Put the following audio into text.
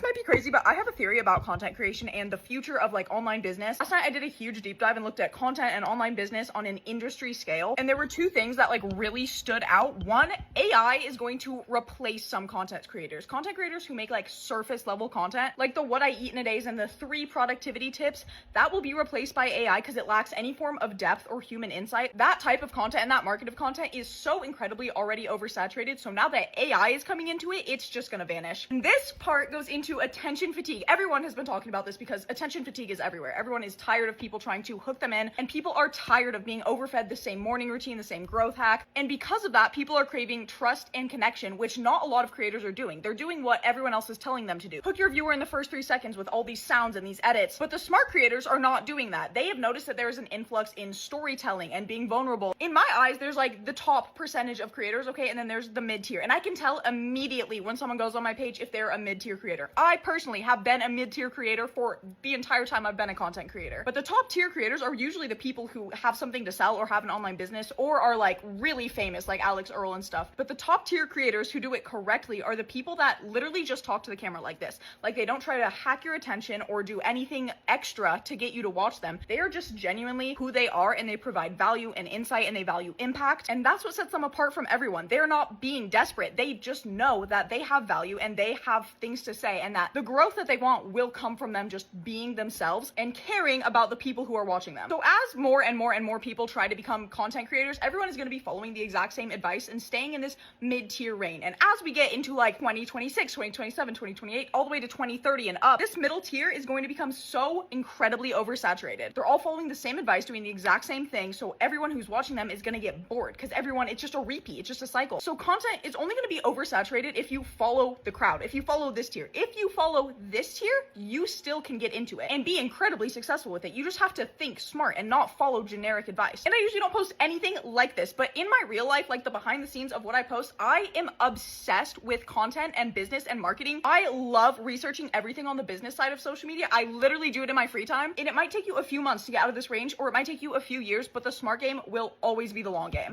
might be crazy, but I have a theory about content creation and the future of like online business. Last night I did a huge deep dive and looked at content and online business on an industry scale. And there were two things that like really stood out. One, AI is going to replace some content creators. Content creators who make like surface level content, like the what I eat in a days and the 3 productivity tips, that will be replaced by AI because it lacks any form of depth or human insight. That type of content and that market of content is so incredibly already oversaturated. So now that AI is coming into it, it's just gonna vanish. And this part goes into attention fatigue. Everyone has been talking about this because attention fatigue is everywhere. Everyone is tired of people trying to hook them in, and people are tired of being overfed the same morning routine, the same growth hack. And because of that, people are craving trust and connection, which not a lot of creators are doing. They're doing what everyone else is telling them to do. Hook your viewer in the first 3 seconds with all these sounds and these edits. But the smart creators are not doing that. They have noticed that there is an influx in storytelling and being vulnerable. In my eyes, there's like the top percentage of creators, okay, and then there's the mid-tier. And I can tell immediately when someone goes on my page if they're a mid-tier creator. I personally have been a mid-tier creator for the entire time I've been a content creator. But the top tier creators are usually the people who have something to sell or have an online business or are like really famous, like Alex Earl and stuff. But the top tier creators who do it correctly are the people that literally just talk to the camera like this. Like they don't try to hack your attention or do anything extra to get you to watch them. They are just genuinely who they are, and they provide value and insight, and they value impact. And that's what sets them apart from everyone. They're not being desperate. They just know that they have value and they have things to say, and that the growth that they want will come from them just being themselves and caring about the people who are watching them. So as more and more and more people try to become content creators, everyone is going to be following the exact same advice and staying in this mid-tier reign. And as we get into like 2026, 2027, 2028, all the way to 2030 and up, this middle tier is going to become so incredibly oversaturated. They're all following the same advice, doing the exact same thing. So everyone who's watching them is going to get bored because everyone, it's just a repeat. It's just a cycle. So content is only going to be oversaturated if you follow the crowd, if you follow this tier. If you follow this tier, you still can get into it and be incredibly successful with it. You just have to think smart and not follow generic advice. And I usually don't post anything like this, but in my real life, like the behind the scenes of what I post, I am obsessed with content and business and marketing. I love researching everything on the business side of social media. I literally do it in my free time, and it might take you a few months to get out of this range, or it might take you a few years, but the smart game will always be the long game.